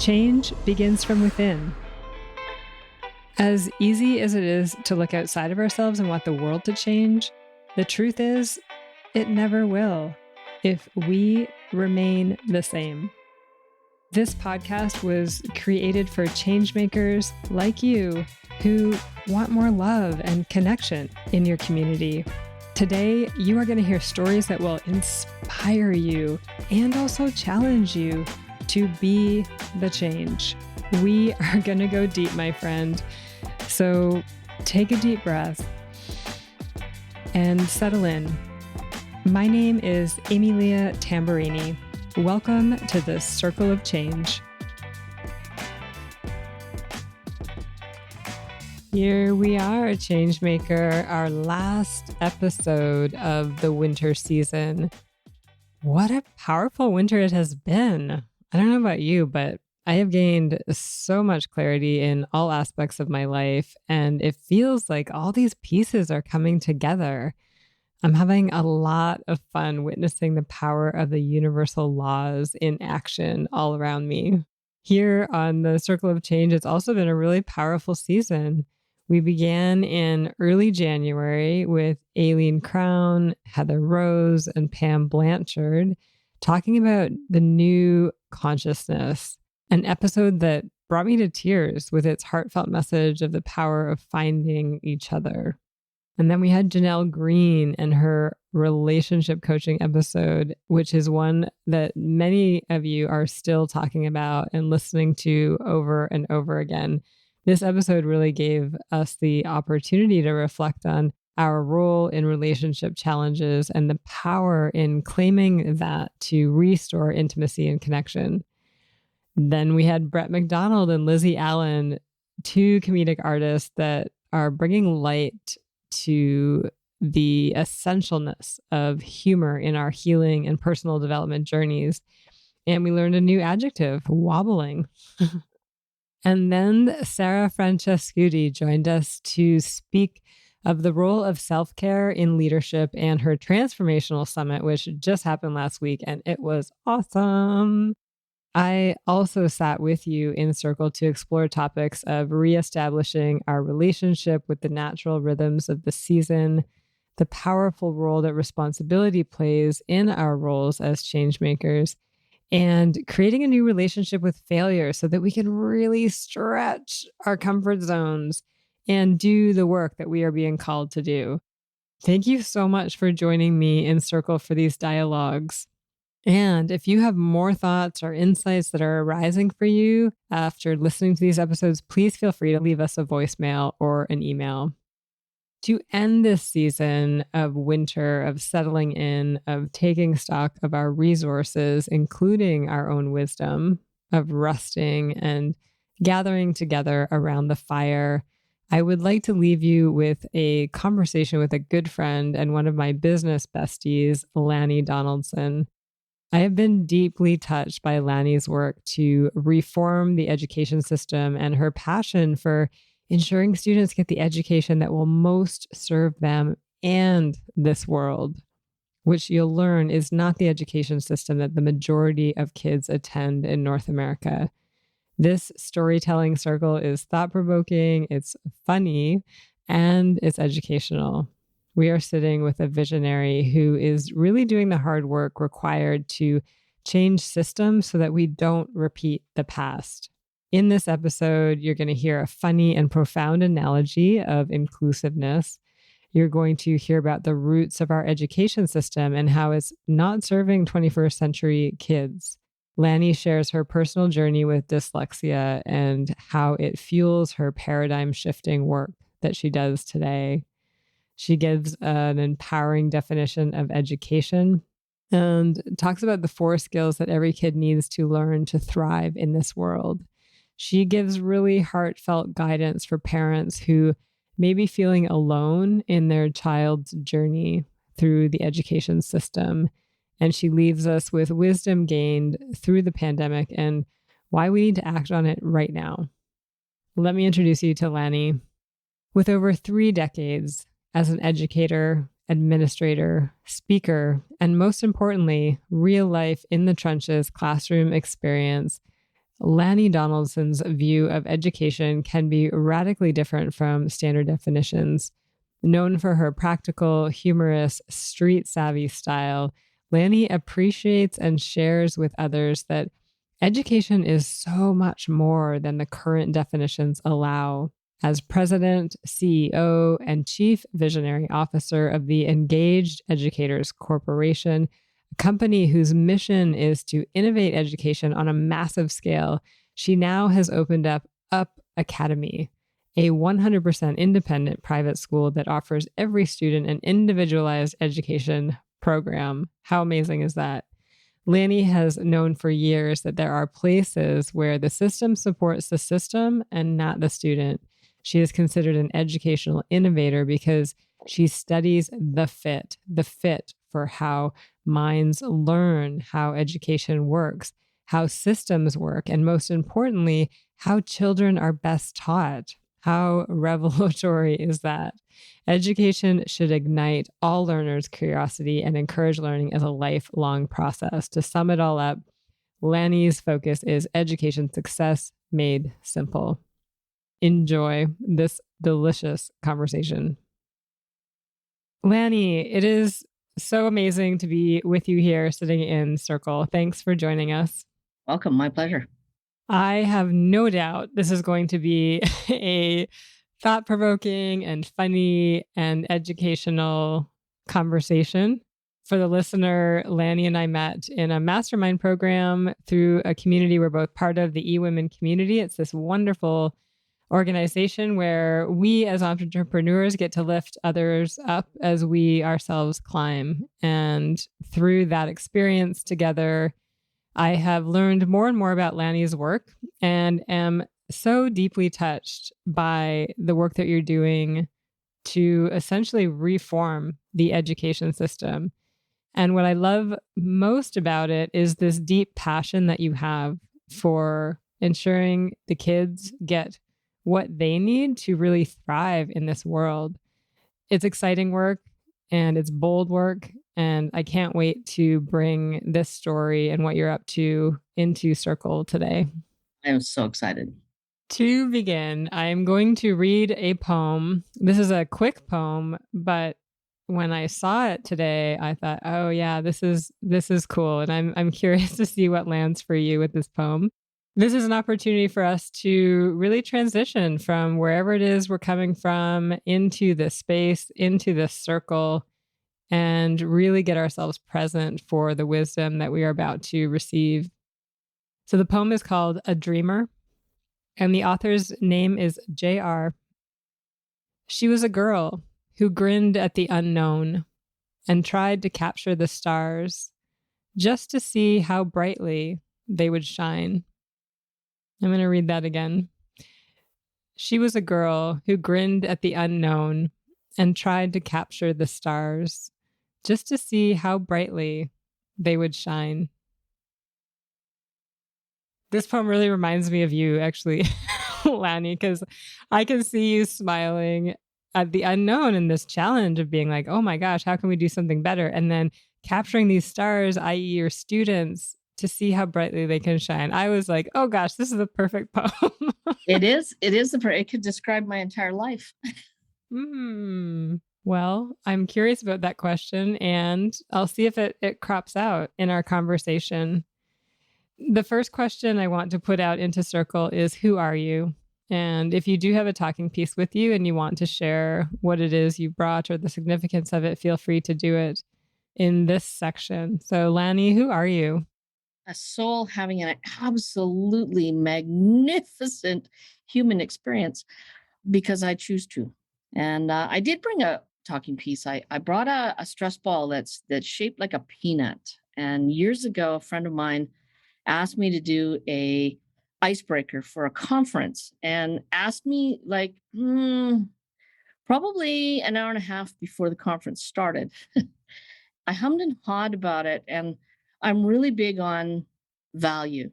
Change begins from within. As easy as it is to look outside of ourselves and want the world to change, the truth is, it never will if we remain the same. This podcast was created for changemakers like you who want more love and connection in your community. Today, you are going to hear stories that will inspire you and also challenge you to be the change. We are going to go deep, my friend. So take a deep breath and settle in. My name is Emilia Tamburini. Welcome to the Circle of Change. Here we are, Changemaker, our last episode of the winter season. What a powerful winter it has been. I don't know about you, but I have gained so much clarity in all aspects of my life, and it feels like all these pieces are coming together. I'm having a lot of fun witnessing the power of the universal laws in action all around me. Here on the Circle of Change, it's also been a really powerful season. We began in early January with Aileen Crown, Heather Rose, and Pam Blanchard talking about the new consciousness, an episode that brought me to tears with its heartfelt message of the power of finding each other. And then we had Janelle Green and her relationship coaching episode, which is one that many of you are still talking about and listening to over and over again. This episode really gave us the opportunity to reflect on our role in relationship challenges and the power in claiming that to restore intimacy and connection. Then we had Brett McDonald and Lizzie Allen, two comedic artists that are bringing light to the essentialness of humor in our healing and personal development journeys. And we learned a new adjective, wobbling. And then Sarah Francescuti joined us to speak of the role of self-care in leadership and her transformational summit, which just happened last week, and it was awesome. I also sat with you in circle to explore topics of reestablishing our relationship with the natural rhythms of the season, the powerful role that responsibility plays in our roles as change makers, and creating a new relationship with failure so that we can really stretch our comfort zones and do the work that we are being called to do. Thank you so much for joining me in circle for these dialogues. And if you have more thoughts or insights that are arising for you after listening to these episodes, please feel free to leave us a voicemail or an email. To end this season of winter, of settling in, of taking stock of our resources, including our own wisdom, of resting and gathering together around the fire, I would like to leave you with a conversation with a good friend and one of my business besties, Lani Donaldson. I have been deeply touched by Lani's work to reform the education system and her passion for ensuring students get the education that will most serve them and this world, which you'll learn is not the education system that the majority of kids attend in North America. This storytelling circle is thought-provoking, it's funny, and it's educational. We are sitting with a visionary who is really doing the hard work required to change systems so that we don't repeat the past. In this episode, you're going to hear a funny and profound analogy of inclusiveness. You're going to hear about the roots of our education system and how it's not serving 21st century kids. Lani shares her personal journey with dyslexia and how it fuels her paradigm shifting work that she does today. She gives an empowering definition of education and talks about the 4 skills that every kid needs to learn to thrive in this world. She gives really heartfelt guidance for parents who may be feeling alone in their child's journey through the education system. And she leaves us with wisdom gained through the pandemic and why we need to act on it right now. Let me introduce you to Lani. With over 3 decades as an educator, administrator, speaker, and most importantly, real life in the trenches classroom experience, Lani Donaldson's view of education can be radically different from standard definitions. Known for her practical, humorous, street savvy style, Lani appreciates and shares with others that education is so much more than the current definitions allow. As president, CEO, and chief visionary officer of the Engaged Educators Corporation, a company whose mission is to innovate education on a massive scale, she now has opened up Academy, a 100% independent private school that offers every student an individualized education program. How amazing is that? Lani has known for years that there are places where the system supports the system and not the student. She is considered an educational innovator because she studies the fit for how minds learn, how education works, how systems work, and most importantly, how children are best taught. How revelatory is that? Education should ignite all learners' curiosity and encourage learning as a lifelong process. To sum it all up, Lani's focus is education success made simple. Enjoy this delicious conversation. Lani, it is so amazing to be with you here sitting in circle. Thanks for joining us. Welcome. My pleasure. I have no doubt this is going to be a thought-provoking and funny and educational conversation. For the listener, Lani and I met in a mastermind program through a community we're both part of, the eWomen community. It's this wonderful organization where we as entrepreneurs get to lift others up as we ourselves climb. And through that experience together, I have learned more and more about Lani's work and am so deeply touched by the work that you're doing to essentially reform the education system. And what I love most about it is this deep passion that you have for ensuring the kids get what they need to really thrive in this world. It's exciting work and it's bold work. And I can't wait to bring this story and what you're up to into Circle today. I am so excited. To begin, I'm going to read a poem. This is a quick poem, but when I saw it today, I thought, oh yeah, this is cool. And I'm curious to see what lands for you with this poem. This is an opportunity for us to really transition from wherever it is we're coming from into this space, into this circle, and really get ourselves present for the wisdom that we are about to receive. So the poem is called A Dreamer, and the author's name is J.R. She was a girl who grinned at the unknown and tried to capture the stars just to see how brightly they would shine. I'm going to read that again. She was a girl who grinned at the unknown and tried to capture the stars just to see how brightly they would shine. This poem really reminds me of you, actually, Lani, because I can see you smiling at the unknown and this challenge of being like, oh my gosh, how can we do something better? And then capturing these stars, i.e. your students, to see how brightly they can shine. I was like, oh gosh, this is the perfect poem. It is. It could describe my entire life. Well, I'm curious about that question, and I'll see if it crops out in our conversation. The first question I want to put out into Circle is, who are you? And if you do have a talking piece with you and you want to share what it is you brought or the significance of it, feel free to do it in this section. So Lani, who are you? A soul having an absolutely magnificent human experience because I choose to. And I did bring a talking piece. I brought a stress ball that's shaped like a peanut. And years ago, a friend of mine asked me to do a icebreaker for a conference and asked me like probably an hour and a half before the conference started. I hummed and hawed about it, and I'm really big on value.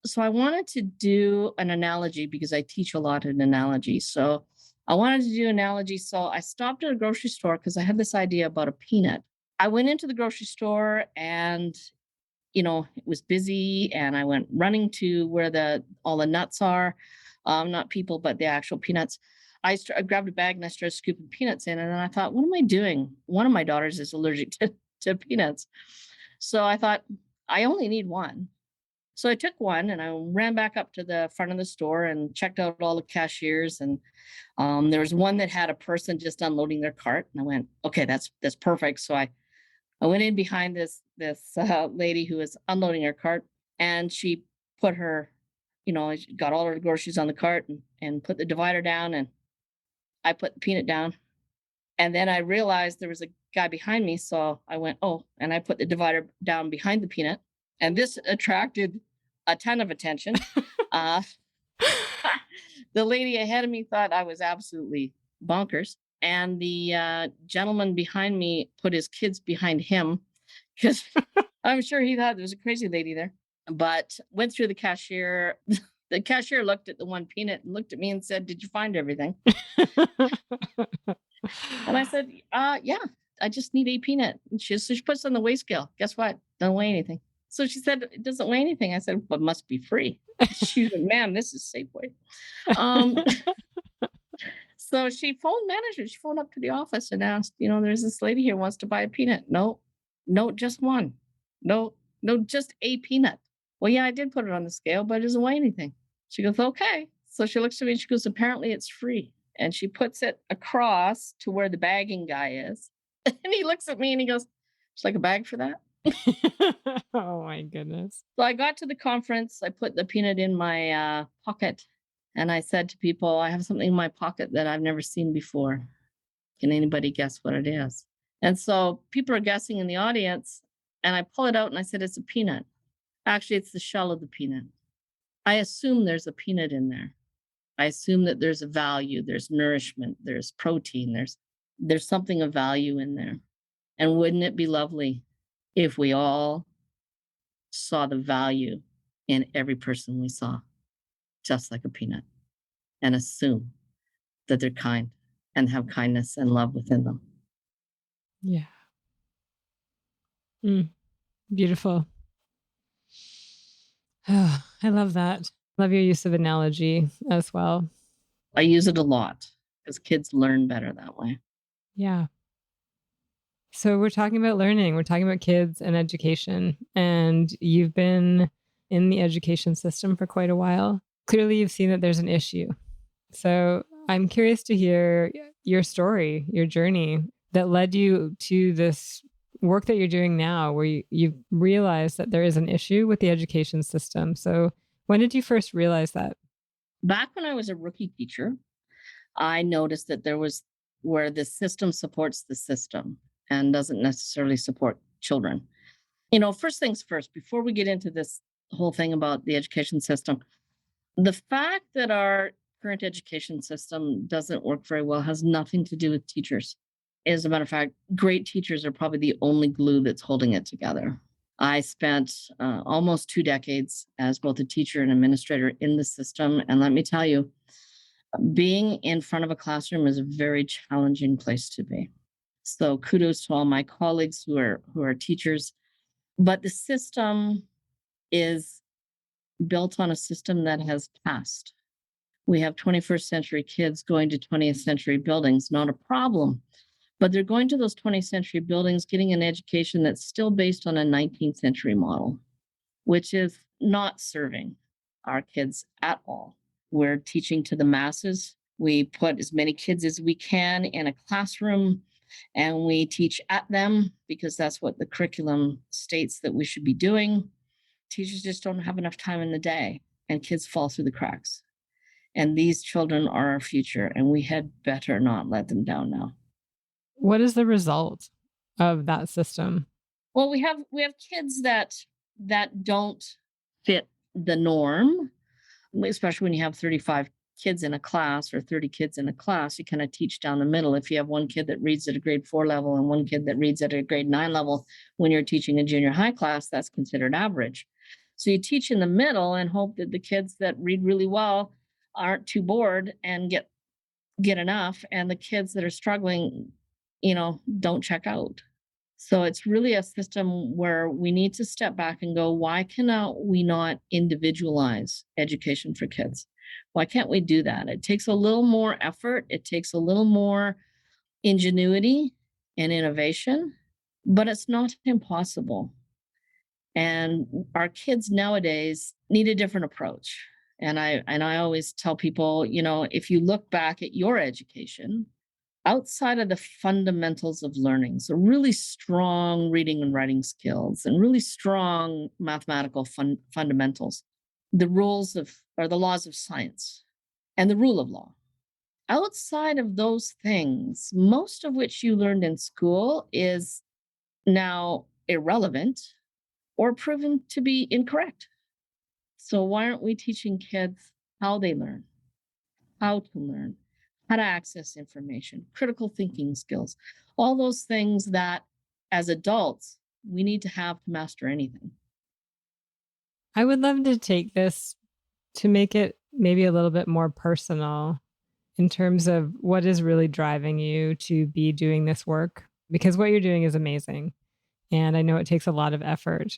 So I wanted to do an analogy because I teach a lot in analogies. So I wanted to do an analogy. So I stopped at a grocery store because I had this idea about a peanut. I went into the grocery store and it was busy, and I went running to where the all the nuts are, not people, but the actual peanuts. I grabbed a bag and I started scooping peanuts in, and then I thought, what am I doing? One of my daughters is allergic to peanuts, so I thought I only need one. So I took one and I ran back up to the front of the store and checked out all the cashiers. And there was one that had a person just unloading their cart, and I went, okay, that's perfect. So I went in behind this lady who was unloading her cart, and she put her, she got all her groceries on the cart and put the divider down, and I put the peanut down. And then I realized there was a guy behind me, so I went, oh, and I put the divider down behind the peanut, and this attracted a ton of attention. Uh, the lady ahead of me thought I was absolutely bonkers, and the gentleman behind me put his kids behind him because I'm sure he thought there was a crazy lady there. But went through the cashier. The cashier looked at the one peanut and looked at me and said, "Did you find everything?" And I said, yeah, I just need a peanut." And she puts it on the weigh scale. Guess what? Don't weigh anything. So she said, "It doesn't weigh anything." I said, "But must be free." She said, "Ma'am, this is Safeway." Um, so she phoned management. She phoned up to the office and asked, "There's this lady here wants to buy a peanut." No, no, just one. No, no, just a peanut. Well, yeah, I did put it on the scale, but it doesn't weigh anything. She goes, "Okay." So she looks at me and she goes, "Apparently it's free." And she puts it across to where the bagging guy is. And he looks at me and he goes, "It's like a bag for that." Oh my goodness. So I got to the conference. I put the peanut in my pocket, and I said to people, "I have something in my pocket that I've never seen before. Can anybody guess what it is?" And so people are guessing in the audience. And I pull it out and I said, "It's a peanut." Actually, it's the shell of the peanut. I assume there's a peanut in there. I assume that there's a value, there's nourishment, there's protein, there's something of value in there. And wouldn't it be lovely if we all saw the value in every person we saw, just like a peanut, and assume that they're kind and have kindness and love within them? Yeah. Mm, beautiful. Oh, I love that. Love your use of analogy as well. I use it a lot because kids learn better that way. Yeah. So we're talking about learning, we're talking about kids and education, and you've been in the education system for quite a while. Clearly, you've seen that there's an issue. So I'm curious to hear your story, your journey that led you to this work that you're doing now, where you've realized that there is an issue with the education system. So when did you first realize that? Back when I was a rookie teacher, I noticed that there was where the system supports the system and doesn't necessarily support children. First things first, before we get into this whole thing about the education system, the fact that our current education system doesn't work very well has nothing to do with teachers. As a matter of fact, great teachers are probably the only glue that's holding it together. I spent almost 2 decades as both a teacher and administrator in the system. And let me tell you, being in front of a classroom is a very challenging place to be. So kudos to all my colleagues who are teachers. But the system is built on a system that has passed. We have 21st century kids going to 20th century buildings, not a problem. But they're going to those 20th century buildings, getting an education that's still based on a 19th century model, which is not serving our kids at all. We're teaching to the masses. We put as many kids as we can in a classroom, and we teach at them because that's what the curriculum states that we should be doing. Teachers just don't have enough time in the day, and kids fall through the cracks. And these children are our future, and we had better not let them down now. What is the result of that system? Well, we have kids that don't fit the norm, especially when you have 35 kids in a class or 30 kids in a class. You kind of teach down the middle. If you have one kid that reads at a grade 4 level and one kid that reads at a grade 9 level, when you're teaching a junior high class, that's considered average. So you teach in the middle and hope that the kids that read really well aren't too bored and get enough, and the kids that are struggling, don't check out. So it's really a system where we need to step back and go, why cannot we not individualize education for kids? Why can't we do that? It takes a little more effort, it takes a little more ingenuity and innovation, but it's not impossible. And our kids nowadays need a different approach. And I always tell people, if you look back at your education, outside of the fundamentals of learning, so really strong reading and writing skills and really strong mathematical fundamentals, the rules of or the laws of science and the rule of law. Outside of those things, most of which you learned in school is now irrelevant or proven to be incorrect. So why aren't we teaching kids how they learn, how to learn, how to access information, critical thinking skills, all those things that as adults we need to have to master anything. I would love to take this to make it maybe a little bit more personal in terms of what is really driving you to be doing this work, because what you're doing is amazing. And I know it takes a lot of effort.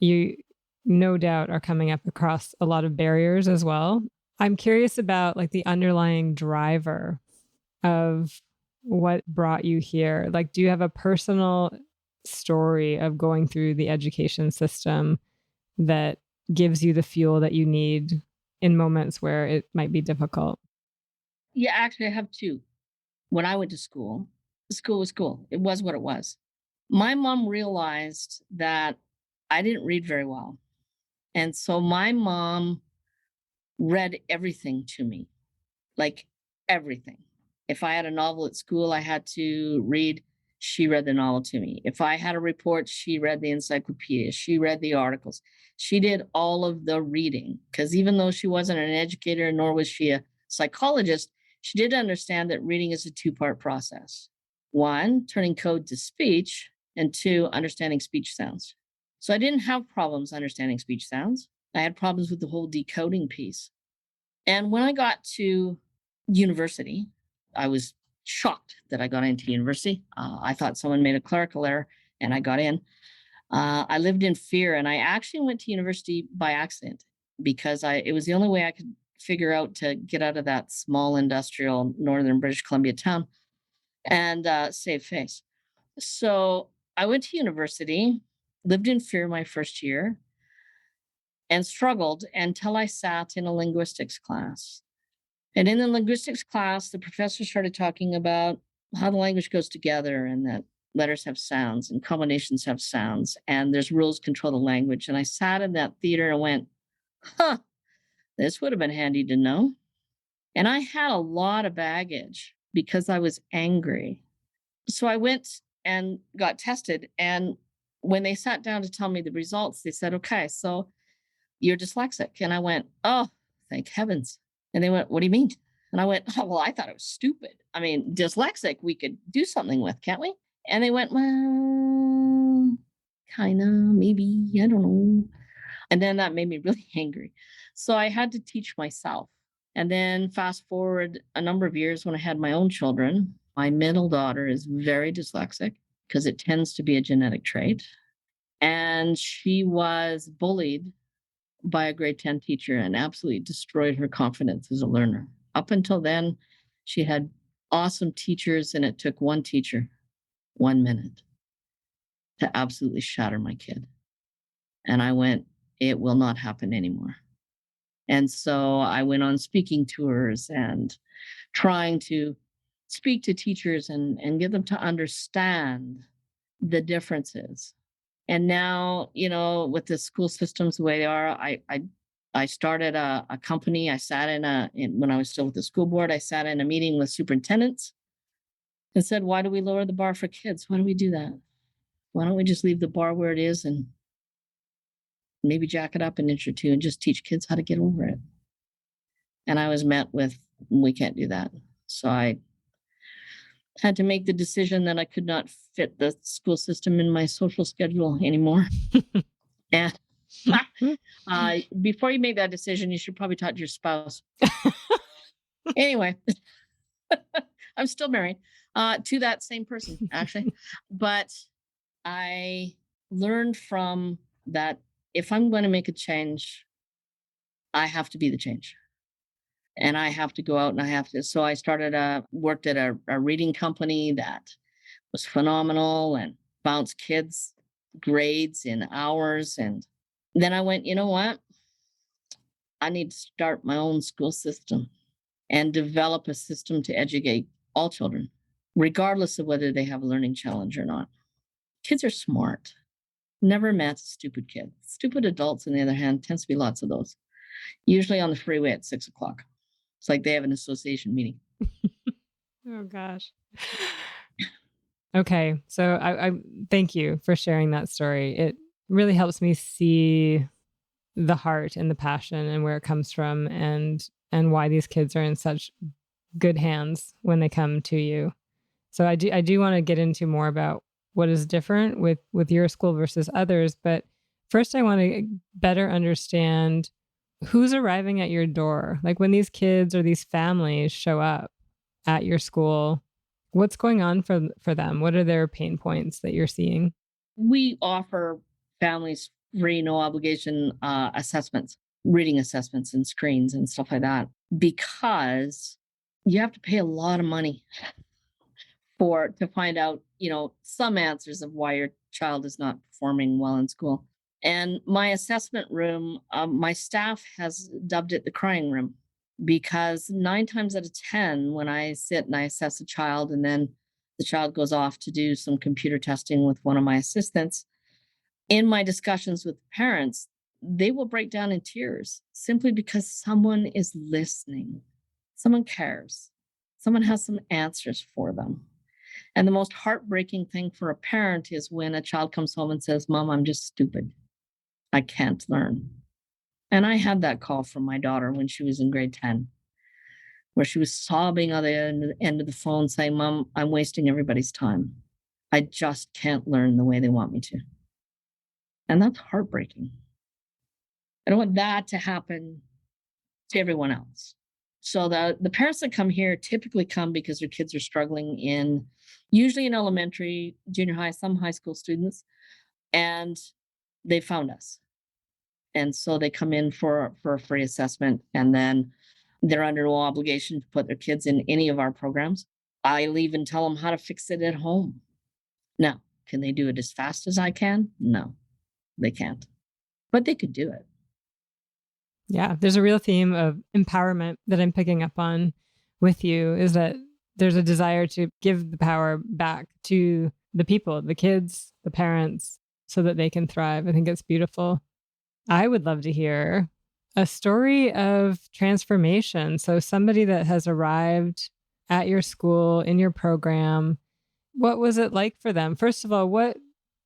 You no doubt are coming up across a lot of barriers as well. I'm curious about like the underlying driver of what brought you here. Like, do you have a personal story of going through the education system that gives you the fuel that you need in moments where it might be difficult? Yeah, actually, I have two. When I went to school, school was school. It was what it was. My mom realized that I didn't read very well. And so my mom read everything to me, like everything. If I had a novel at school I had to read, she read the novel to me. If I had a report, she read the encyclopedia, she read the articles. She did all of the reading because even though she wasn't an educator, nor was she a psychologist, she did understand that reading is a two-part process. One, turning code to speech, and two, understanding speech sounds. So I didn't have problems understanding speech sounds. I had problems with the whole decoding piece. And when I got to university, I was shocked that I got into university. I thought someone made a clerical error and I got in. I lived in fear and I actually went to university by accident because it was the only way I could figure out to get out of that small industrial northern British Columbia town and save face. So I went to university, lived in fear my first year, and struggled until I sat in a linguistics class. And in the linguistics class, the professor started talking about how the language goes together and that letters have sounds and combinations have sounds and there's rules control the language. And I sat in that theater and went, huh, this would have been handy to know. And I had a lot of baggage because I was angry. So I went and got tested. And when they sat down to tell me the results, they said, okay, so you're dyslexic. And I went, oh, thank heavens. And they went, what do you mean? And I went, oh, well, I thought it was stupid. I mean, dyslexic, we could do something with, can't we? And they went, well, kind of, maybe, I don't know. And then that made me really angry. So I had to teach myself. And then fast forward a number of years when I had my own children, my middle daughter is very dyslexic because it tends to be a genetic trait. And she was bullied by a grade 10 teacher and absolutely destroyed her confidence as a learner. Up until then, she had awesome teachers, and it took one teacher 1 minute to absolutely shatter my kid. And I went, it will not happen anymore. And so I went on speaking tours and trying to speak to teachers and get them to understand the differences. And now, with the school systems the way they are, I started a company. I sat when I was still with the school board, I sat in a meeting with superintendents and said, why do we lower the bar for kids? Why do we do that? Why don't we just leave the bar where it is and maybe jack it up an inch or two and just teach kids how to get over it? And I was met with, we can't do that. So I had to make the decision that I could not fit the school system in my social schedule anymore. And before you make that decision, you should probably talk to your spouse. Anyway, I'm still married to that same person, actually. But I learned from that if I'm going to make a change, I have to be the change. And I have to go out and I have to. So I started worked at a reading company that was phenomenal and bounced kids' grades in hours. And then I went, you know what? I need to start my own school system and develop a system to educate all children, regardless of whether they have a learning challenge or not. Kids are smart. Never met a stupid kid. Stupid adults, on the other hand, tends to be lots of those, usually on the freeway at 6 o'clock. It's like they have an association meeting. Oh gosh. Okay, so I thank you for sharing that story. It really helps me see the heart and the passion and where it comes from and why these kids are in such good hands when they come to you. So I do want to get into more about what is different with your school versus others, but first I want to better understand who's arriving at your door. Like when these kids or these families show up at your school, what's going on for them? What are their pain points that you're seeing? We offer families free, no obligation assessments, reading assessments and screens and stuff like that, because you have to pay a lot of money for to find out, some answers of why your child is not performing well in school. And my assessment room, my staff has dubbed it the crying room because 9 times out of 10, when I sit and I assess a child and then the child goes off to do some computer testing with one of my assistants, in my discussions with parents, they will break down in tears simply because someone is listening. Someone cares. Someone has some answers for them. And the most heartbreaking thing for a parent is when a child comes home and says, Mom, I'm just stupid. I can't learn. And I had that call from my daughter when she was in grade 10, where she was sobbing on the end of the phone saying, Mom, I'm wasting everybody's time. I just can't learn the way they want me to. And that's heartbreaking. I don't want that to happen to everyone else. So the parents that come here typically come because their kids are struggling usually in elementary, junior high, some high school students, and they found us. And so they come in for a free assessment, and then they're under no obligation to put their kids in any of our programs. I'll even tell them how to fix it at home. Now, can they do it as fast as I can? No, they can't, but they could do it. Yeah, there's a real theme of empowerment that I'm picking up on with you is that there's a desire to give the power back to the people, the kids, the parents, so that they can thrive. I think it's beautiful. I would love to hear a story of transformation. So somebody that has arrived at your school in your program, what was it like for them? First of all, what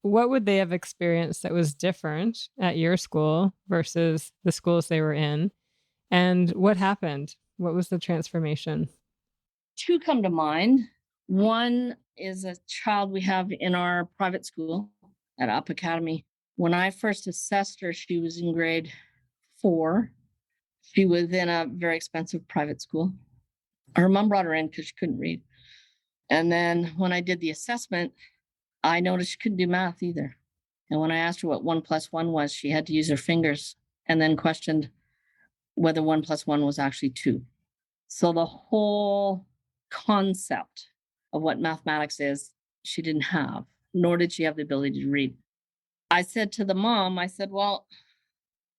would they have experienced that was different at your school versus the schools they were in? And what happened? What was the transformation? Two come to mind. One is a child we have in our private school at Up Academy. When I first assessed her, she was in grade 4. She was in a very expensive private school. Her mom brought her in because she couldn't read. And then when I did the assessment, I noticed she couldn't do math either. And when I asked her what 1 plus 1 was, she had to use her fingers and then questioned whether 1 plus 1 was actually 2. So the whole concept of what mathematics is, she didn't have, nor did she have the ability to read. I said to the mom, I said, well,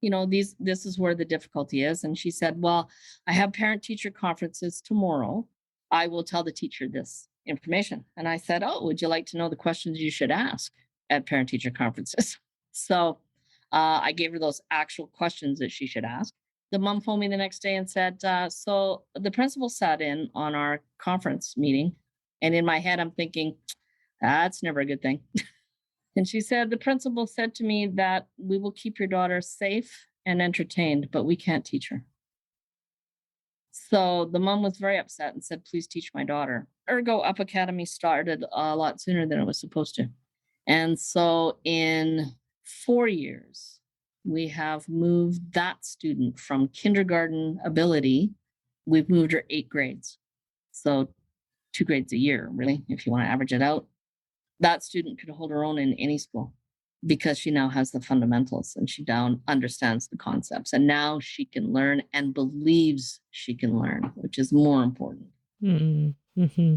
this is where the difficulty is. And she said, well, I have parent teacher conferences tomorrow. I will tell the teacher this information. And I said, oh, would you like to know the questions you should ask at parent teacher conferences? So I gave her those actual questions that she should ask. The mom phoned me the next day and said, so the principal sat in on our conference meeting. And in my head, I'm thinking, that's never a good thing. And she said, the principal said to me that we will keep your daughter safe and entertained, but we can't teach her. So the mom was very upset and said, please teach my daughter. Ergo, Up Academy started a lot sooner than it was supposed to. And so in 4 years, we have moved that student from kindergarten ability. We've moved her 8 grades. So 2 grades a year, really, if you want to average it out. That student could hold her own in any school because she now has the fundamentals and she down understands the concepts. And now she can learn and believes she can learn, which is more important. Mm-hmm.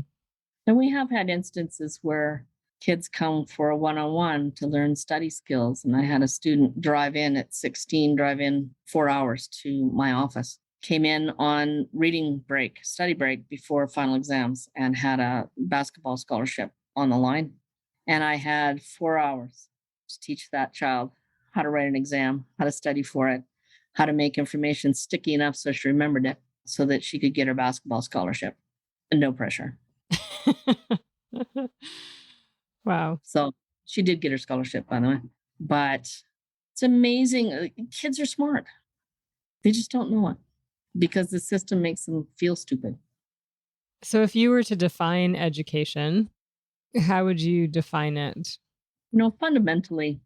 And we have had instances where kids come for a one-on-one to learn study skills. And I had a student drive in at 16, drive in 4 hours to my office, came in on reading break, study break before final exams, and had a basketball scholarship on the line. And I had 4 hours to teach that child how to write an exam, how to study for it, how to make information sticky enough so she remembered it so that she could get her basketball scholarship. And no pressure. Wow. So she did get her scholarship, by the way. But it's amazing. Kids are smart. They just don't know it because the system makes them feel stupid. So if you were to define education, how would you define it? Fundamentally,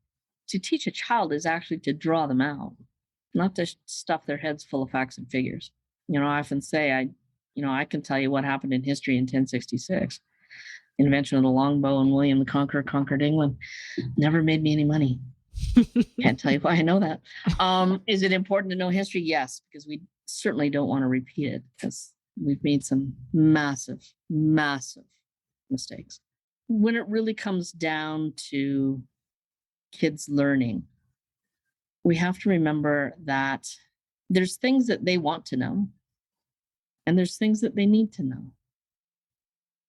to teach a child is actually to draw them out, not to stuff their heads full of facts and figures. I often say, I can tell you what happened in history in 1066. Invention of the longbow and William the Conqueror conquered England. Never made me any money. Can't tell you why I know that. Is it important to know history? Yes, because we certainly don't want to repeat it because we've made some massive, massive mistakes. When it really comes down to kids learning, we have to remember that there's things that they want to know and there's things that they need to know.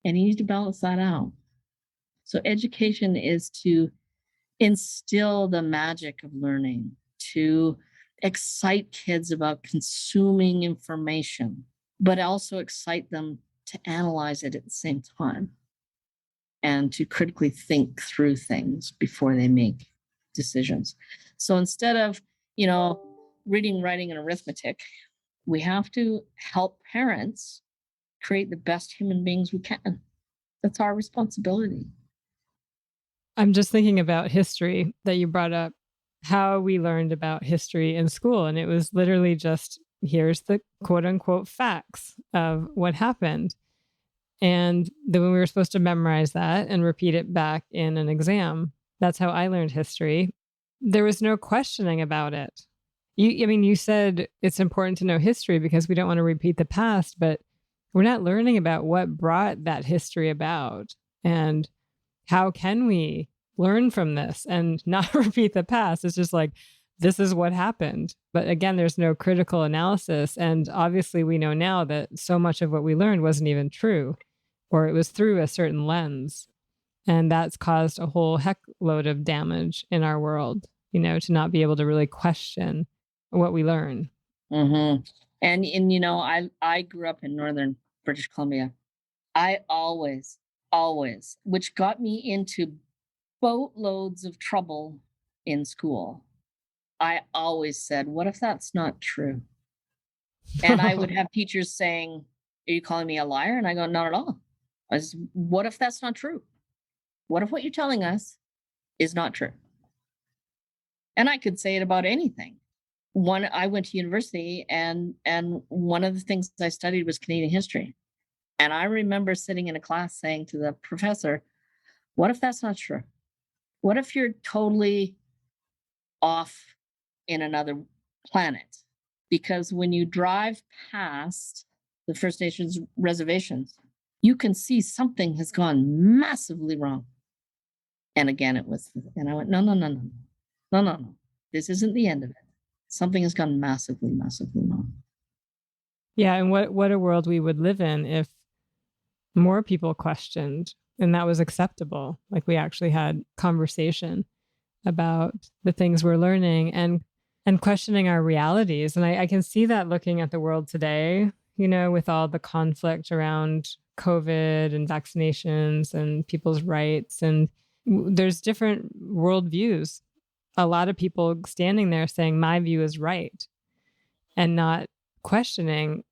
And you need to balance that out. So education is to instill the magic of learning, to excite kids about consuming information, but also excite them to analyze it at the same time and to critically think through things before they make decisions. So instead of, reading, writing, and arithmetic, we have to help parents create the best human beings we can. That's our responsibility. I'm just thinking about history that you brought up, how we learned about history in school. And it was literally just, here's the quote unquote facts of what happened. And then when we were supposed to memorize that and repeat it back in an exam, that's how I learned history. There was no questioning about it. You said it's important to know history because we don't want to repeat the past, but we're not learning about what brought that history about and how can we learn from this and not repeat the past. It's just like, this is what happened. But again, there's no critical analysis. And obviously we know now that so much of what we learned wasn't even true, or it was through a certain lens. And that's caused a whole heck load of damage in our world, to not be able to really question what we learn. Mm-hmm. And I grew up in northern British Columbia. I always, which got me into boatloads of trouble in school. I always said, what if that's not true? And I would have teachers saying, are you calling me a liar? And I go, not at all. What if that's not true? What if what you're telling us is not true? And I could say it about anything. I went to university and one of the things I studied was Canadian history. And I remember sitting in a class saying to the professor, what if that's not true? What if you're totally off in another planet? Because when you drive past the First Nations reservations, you can see something has gone massively wrong. And again, and I went, no. This isn't the end of it. Something has gone massively, massively wrong. Yeah. And what a world we would live in if more people questioned and that was acceptable. Like we actually had conversation about the things we're learning and questioning our realities. And I can see that looking at the world today, with all the conflict around COVID and vaccinations and people's rights. And there's different worldviews. A lot of people standing there saying my view is right and not questioning,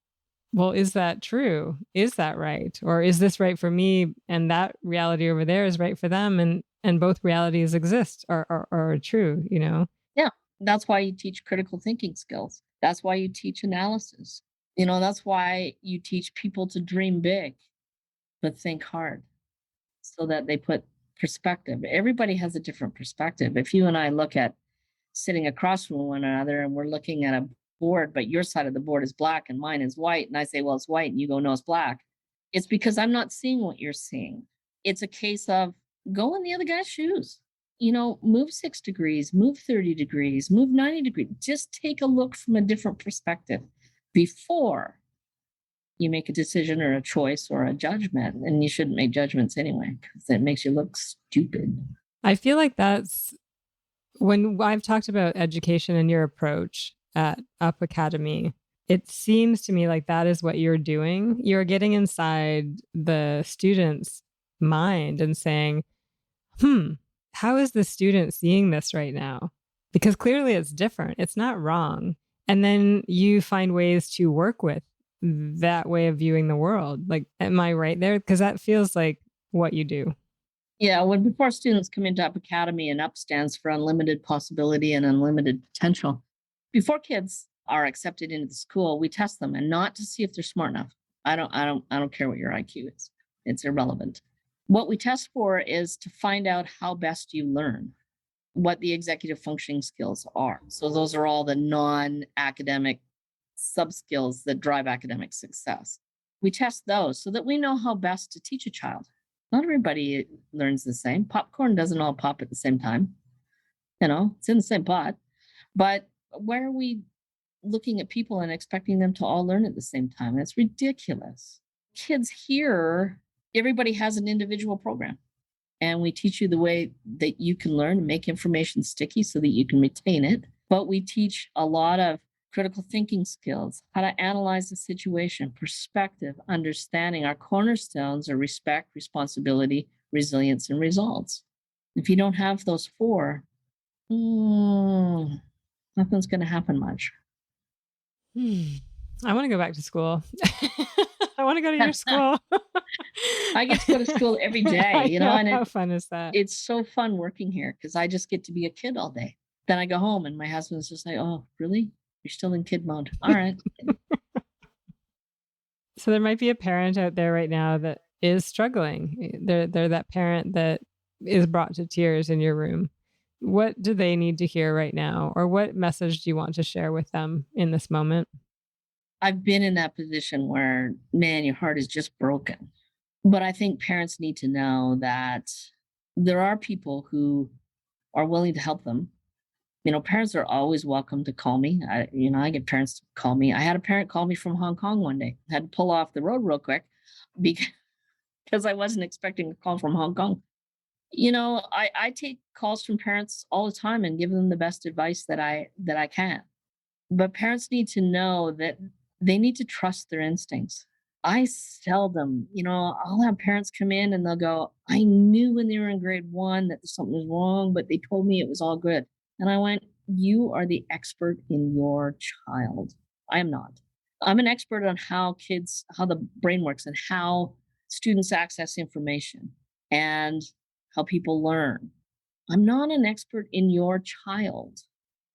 well, is that true? Is that right? Or is this right for me? And that reality over there is right for them. And both realities exist or are true, Yeah. That's why you teach critical thinking skills. That's why you teach analysis. That's why you teach people to dream big, but think hard so that they put perspective. Everybody has a different perspective. If you and I look at sitting across from one another and we're looking at a board, but your side of the board is black and mine is white, and I say, well, it's white, and you go, no, it's black. It's because I'm not seeing what you're seeing. It's a case of go in the other guy's shoes. Move 6 degrees, move 30 degrees, move 90 degrees. Just take a look from a different perspective before you make a decision or a choice or a judgment. And you shouldn't make judgments anyway, because it makes you look stupid. I feel like that's when I've talked about education and your approach at Up Academy. It seems to me like that is what you're doing. You're getting inside the student's mind and saying, how is the student seeing this right now? Because clearly it's different. It's not wrong. And then you find ways to work with that way of viewing the world. Like, am I right there? Because that feels like what you do. Yeah, before students come into Up Academy, and Up stands for unlimited possibility and unlimited potential. Before kids are accepted into the school, we test them, and not to see if they're smart enough. I don't care what your IQ is. It's irrelevant. What we test for is to find out how best you learn, what the executive functioning skills are. So those are all the non-academic sub-skills that drive academic success. We test those so that we know how best to teach a child. Not everybody learns the same. Popcorn doesn't all pop at the same time. It's in the same pot. But why are we looking at people and expecting them to all learn at the same time? It's ridiculous. Kids here, everybody has an individual program. And we teach you the way that you can learn and make information sticky so that you can retain it. But we teach a lot of critical thinking skills, how to analyze the situation, perspective, understanding. Our cornerstones are respect, responsibility, resilience, and results. If you don't have those four, nothing's going to happen much. I want to go back to school. I want to go to your school. I get to go to school every day, and how fun is that? It's so fun working here because I just get to be a kid all day. Then I go home and my husband's just like, oh, really? You're still in kid mode. All right. So there might be a parent out there right now that is struggling. They're that parent that is brought to tears in your room. What do they need to hear right now? Or what message do you want to share with them in this moment? I've been in that position where, man, your heart is just broken. But I think parents need to know that there are people who are willing to help them. Parents are always welcome to call me. I get parents to call me. I had a parent call me from Hong Kong one day. I had to pull off the road real quick because I wasn't expecting a call from Hong Kong. I take calls from parents all the time and give them the best advice that I can. But parents need to know that they need to trust their instincts. I seldom, I'll have parents come in and they'll go, I knew when they were in grade 1 that something was wrong, but they told me it was all good. And I went, you are the expert in your child. I am not. I'm an expert on how the brain works and how students access information and how people learn. I'm not an expert in your child.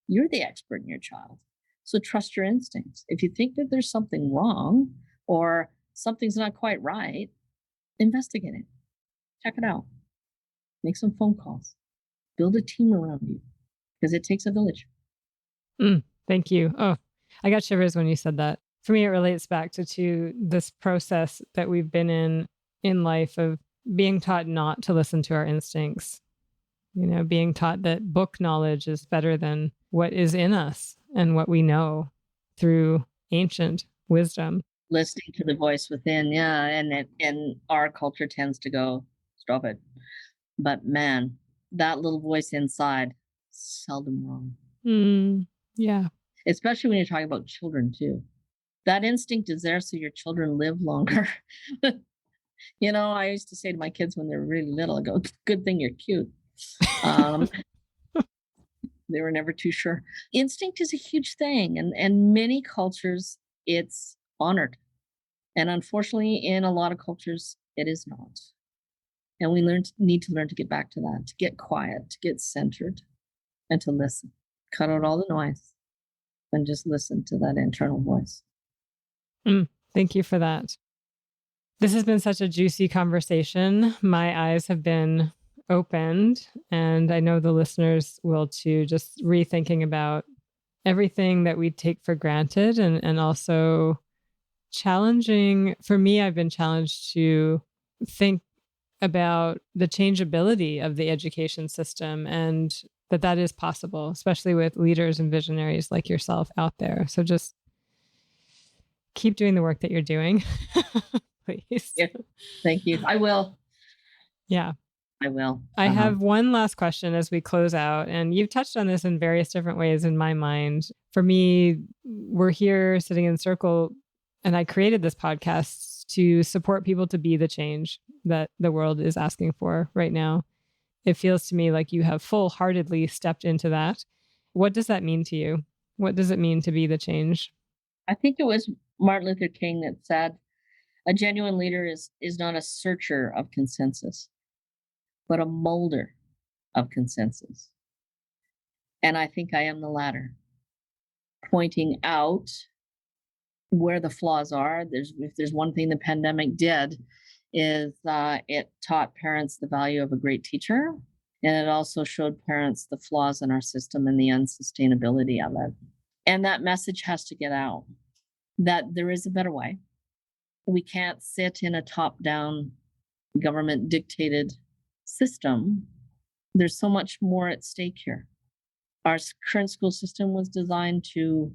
You're the expert in your child. So trust your instincts. If you think that there's something wrong or something's not quite right, investigate it. Check it out. Make some phone calls. Build a team around you. Because it takes a village. Thank you. Oh, I got shivers when you said that. For me, it relates back to this process that we've been in life of being taught not to listen to our instincts. Being taught that book knowledge is better than what is in us and what we know through ancient wisdom. Listening to the voice within, yeah. And our culture tends to go, stop it. But man, that little voice inside, seldom wrong. Yeah. Especially when you're talking about children too. That instinct is there so your children live longer. I used to say to my kids when they were really little, I go, good thing you're cute. They were never too sure. Instinct is a huge thing. And many cultures, it's honored. And unfortunately, in a lot of cultures, it is not. And we need to learn to get back to that, to get quiet, to get centered, and to listen. Cut out all the noise and just listen to that internal voice. Thank you for that. This has been such a juicy conversation. My eyes have been opened, and I know the listeners will too, just rethinking about everything that we take for granted and also challenging. For me, I've been challenged to think about the changeability of the education system and that is possible, especially with leaders and visionaries like yourself out there. So just keep doing the work that you're doing, please. Yeah. Thank you. I will. Yeah. I will. I have one last question as we close out, and you've touched on this in various different ways in my mind. For me, we're here sitting in a circle, and I created this podcast to support people to be the change that the world is asking for right now. It feels to me like you have full-heartedly stepped into that. What does that mean to you? What does it mean to be the change? I think it was Martin Luther King that said, a genuine leader is not a searcher of consensus, but a molder of consensus. And I think I am the latter, pointing out where the flaws are. If there's one thing the pandemic did, is it taught parents the value of a great teacher. And it also showed parents the flaws in our system and the unsustainability of it. And that message has to get out, that there is a better way. We can't sit in a top-down, government-dictated system. There's so much more at stake here. Our current school system was designed to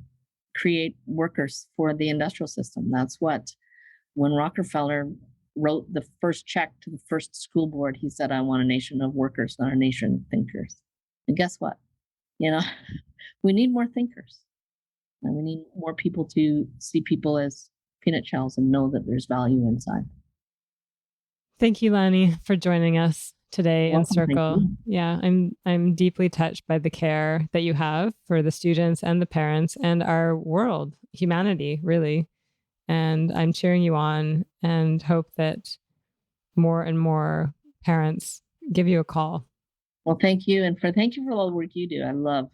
create workers for the industrial system. That's what, when Rockefeller wrote the first check to the first school board, he said, I want a nation of workers, not a nation of thinkers. And guess what? We need more thinkers. And we need more people to see people as peanut shells and know that there's value inside. Thank you, Lani, for joining us today in Welcome, Circle. Yeah, I'm deeply touched by the care that you have for the students and the parents and our world, humanity, really. And I'm cheering you on and hope that more and more parents give you a call. Well, thank you. And thank you for all the work you do. I love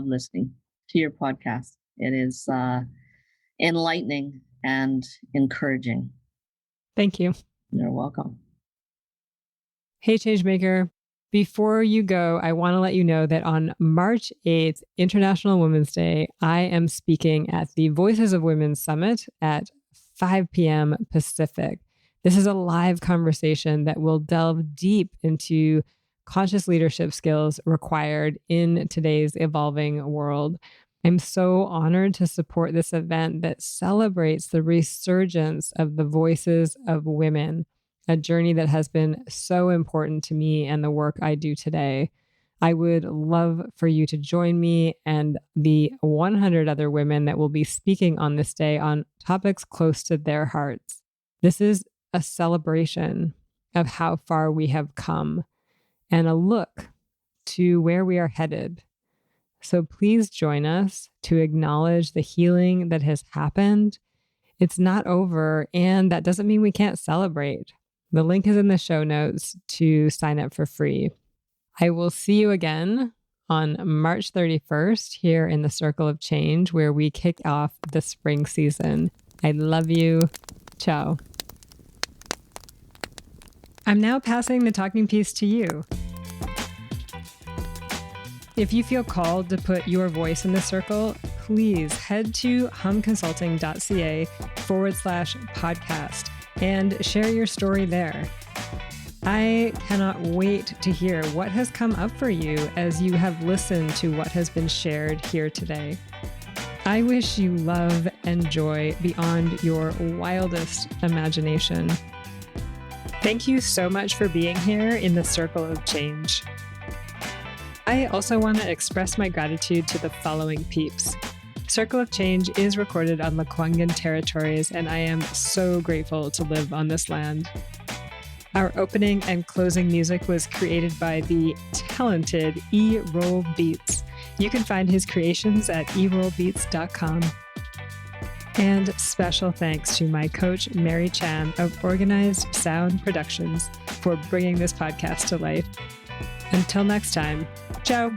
listening to your podcast. It is enlightening and encouraging. Thank you. You're welcome. Hey, Changemaker. Before you go, I want to let you know that on March 8th, International Women's Day, I am speaking at the Voices of Women Summit at 5 p.m. Pacific. This is a live conversation that will delve deep into conscious leadership skills required in today's evolving world. I'm so honored to support this event that celebrates the resurgence of the voices of women, a journey that has been so important to me and the work I do today. I would love for you to join me and the 100 other women that will be speaking on this day on topics close to their hearts. This is a celebration of how far we have come and a look to where we are headed. So please join us to acknowledge the healing that has happened. It's not over, and that doesn't mean we can't celebrate. The link is in the show notes to sign up for free. I will see you again on March 31st here in the Circle of Change, where we kick off the spring season. I love you. Ciao. I'm now passing the talking piece to you. If you feel called to put your voice in the circle, please head to humconsulting.ca/podcast and share your story there. I cannot wait to hear what has come up for you as you have listened to what has been shared here today. I wish you love and joy beyond your wildest imagination. Thank you so much for being here in the Circle of Change. I also want to express my gratitude to the following peeps. Circle of Change is recorded on Lekwungen territories, and I am so grateful to live on this land. Our opening and closing music was created by the talented E-Roll Beats. You can find his creations at erollbeats.com. And special thanks to my coach, Mary Chan of Organized Sound Productions, for bringing this podcast to life. Until next time, ciao.